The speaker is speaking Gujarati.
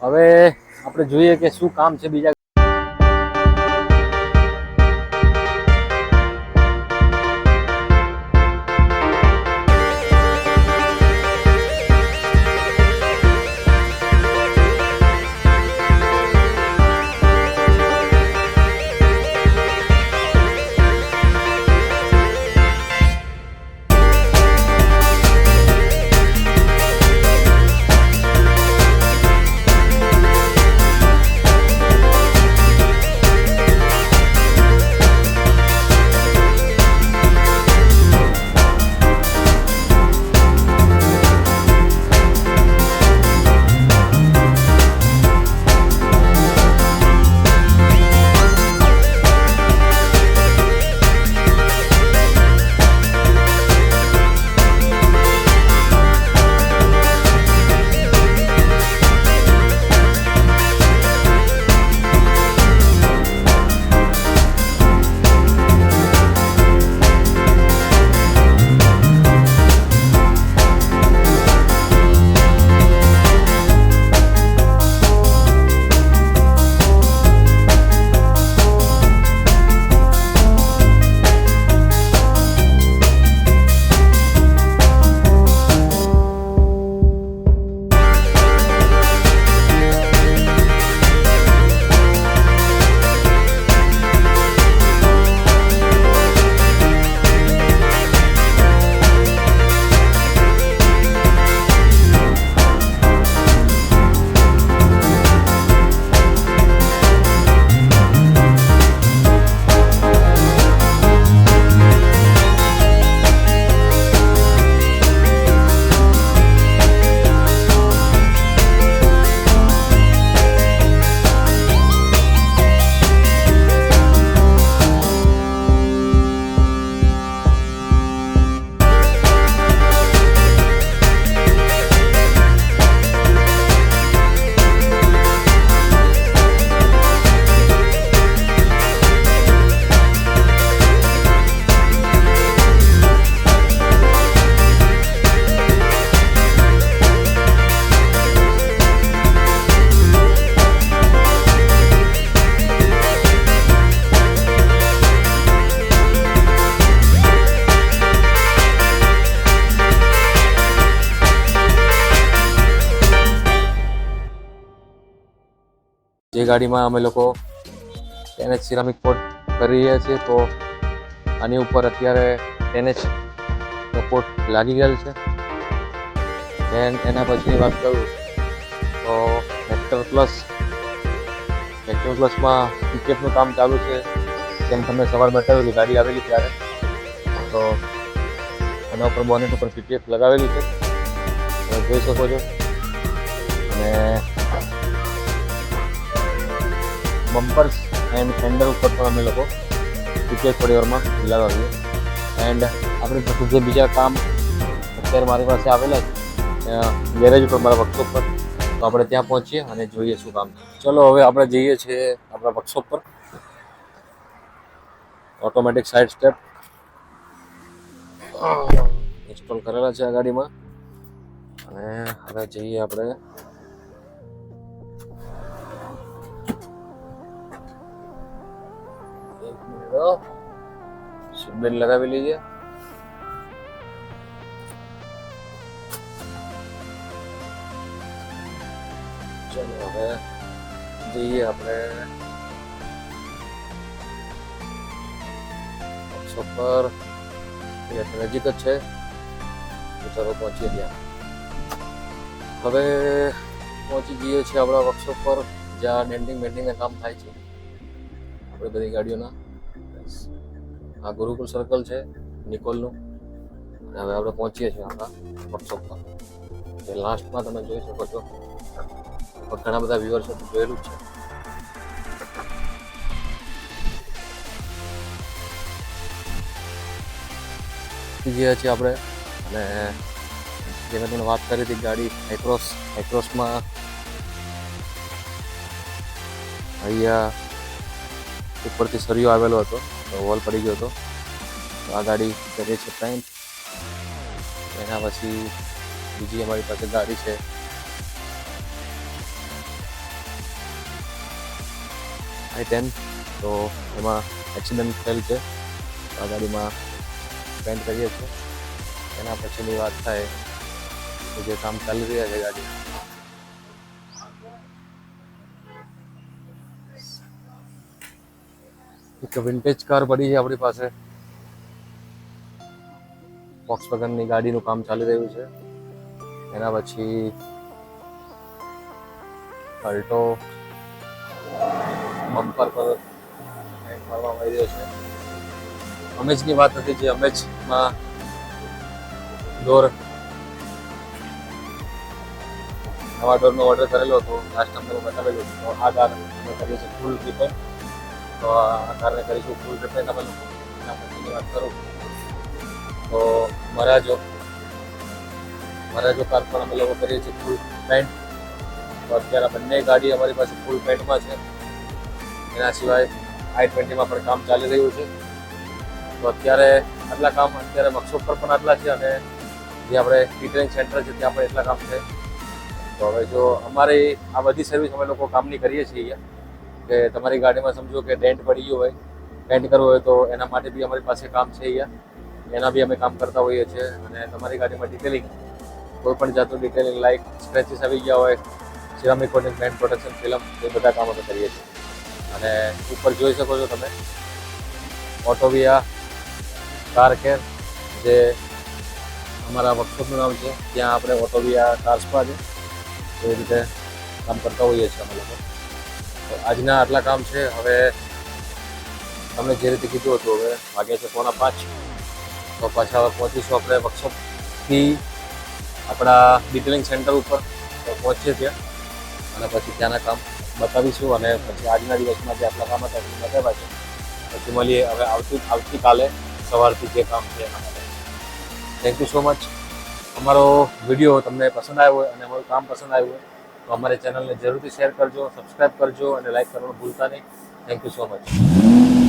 હવે આપણે જોઈએ કે શું કામ છે બીજા. જે ગાડીમાં અમે લોકો NH સિરામિક કોટ કરી રહ્યા છીએ, તો આની ઉપર અત્યારે NH કોટ લાગી ગયેલ છે. એના પછીની વાત કરું તો વેક્ટર પ્લસમાં ટિકેટનું કામ ચાલુ છે. જેમ તમને સવાર બતાવેલું ગાડી આવેલી ત્યારે, તો એના ઉપર બોનેટ ઉપર ટિકેટ લગાવેલી છે, તમે જોઈ શકો છો. અને બમ્પર્સ એન્ડ ફેન્ડર ઉપર પણ અમે લોકો ટિકેટ થોડી વારમાં લગાવીએ. એન્ડ આપણી પાસે જે બીજા કામ અત્યારે મારી પાસે આવેલા છે ગેરેજ ઉપર, મારા વર્કશોપ પર, તો આપણે ત્યાં પહોંચીએ અને જોઈએ શું કામ છે. ચલો હવે આપણે જઈએ છીએ આપણા વર્કશોપ પર. ઓટોમેટિક સાઇડ સ્ટેપ ઇન્સ્ટોલ કરેલા છે આ ગાડીમાં. અને હવે જઈએ આપણે બેલ લગાવી લઈએ. ચલો હવે જઈએ આપણે વર્કશોપ પર. નજીક જ છે, તો ચાલો પહોંચીએ ત્યાં. હવે પહોંચી જઈએ છીએ આપણા વર્કશોપ પર, જ્યાં ડેન્ટિંગના કામ થાય છે આપણી બધી ગાડીઓના. આ ગુરુકુલ સર્કલ છે નિકોલનું. અને હવે આપણે પહોંચીએ છીએ આપણા વર્કશોપ પર. જે લાસ્ટમાં તમે જોઈ શકો છો, ઘણા બધા વ્યુઅર્સે જોયેલું જ છે. ગયા છીએ આપણે. અને જે મેં તમને વાત કરી હતી ગાડી હાઈક્રોસમાં અહીંયા ઉપરથી સરિયો આવેલો હતો, તો વોલ પડી ગયો હતો. તો આ ગાડી કરીએ છીએ પેન્ટ. એના પછી બીજી અમારી પાસે ગાડી છે i10 તો એમાં એક્સિડન્ટ થયેલ છે. આ ગાડીમાં પેન્ટ કરીએ છીએ. એના પછીની વાત થાય તો જે કામ ચાલી રહ્યા છે ગાડી, એક વિન્ટેજ કાર પડી છે આપણી પાસે. વોક્સવેગનની ગાડીનું કામ ચાલી રહ્યું છે. એના પછી અલ્ટો બમ્પર પર પેન્ટ મારવામાં આવી રહ્યો છે. અમેજની વાત હતી, જે અમેજમાં ડોર નવા ડોરનો ઓર્ડર કરેલો હતો, લાસ્ટ ટાઈમ તમે બતાવેલું હતું. તો આ કાર અમે કરીએ છીએ ફૂલ રિપેન્ટ. તો આ કારને કરીશું ફૂલ રિપેન્ટ અમે લોકો. એના પછીની વાત કરું તો મરાજો કાર પણ અમે લોકો કરીએ છીએ ફૂલ પેન્ટ. તો અત્યારે બંને ગાડી અમારી પાસે ફૂલ પેન્ટમાં છે. એના સિવાય i20માં પણ કામ ચાલી રહ્યું છે. તો અત્યારે આટલા કામ અત્યારે વર્કશોપ પર પણ આટલા છે, અને જે આપણે ડિટેલિંગ સેન્ટર છે ત્યાં પણ એટલા કામ છે. તો હવે જો અમારી આ બધી સર્વિસ અમે લોકો કામની કરીએ છીએ અહીંયા, કે તમારી ગાડીમાં સમજો કે ડેન્ટ પડી ગયું હોય, પેન્ટ કરવું હોય તો એના માટે બી અમારી પાસે કામ છે અહીંયા. એના બી અમે કામ કરતા હોઈએ છીએ. અને તમારી ગાડીમાં ડિટેલિંગ, કોઈ પણ જાતનું ડિટેલિંગ લાઇક સ્ક્રેચીસ આવી ગયા હોય, ceramic coating, paint protection film, એ બધા કામ અમે કરીએ છીએ. અને ઉપર જોઈ શકો છો તમે ઓટોવિયા કાર કેર, જે અમારા વર્કશોપનું નામ છે. ત્યાં આપણે ઓટોવિયા કાર સ્પા છે, એ રીતે કામ કરતા હોઈએ છીએ અમે લોકો. તો આજના આટલા કામ છે. હવે તમને જે રીતે કીધું હતું, હવે વાગ્યા છે 4:45. તો પાછા હવે પહોંચીશું આપણે વર્કશોપથી આપણા ડિટેલિંગ સેન્ટર ઉપર. તો પહોંચીએ ત્યાં, અને પછી ત્યાંના કામ બતાવીશું. અને પછી આજના દિવસમાં જે આટલા કામ હતા એ બતાવ્યા છે. પછી મળીએ હવે આવતીકાલે સવારથી જે કામ છે એના માટે. Thank you so much. અમારો વિડીયો તમને પસંદ આવ્યો હોય અને અમારું કામ પસંદ આવ્યું હોય તો અમારી ચેનલને જરૂરથી શેર કરજો, સબસ્ક્રાઈબ કરજો અને લાઈક કરવાનું ભૂલતા નહીં. Thank you so much.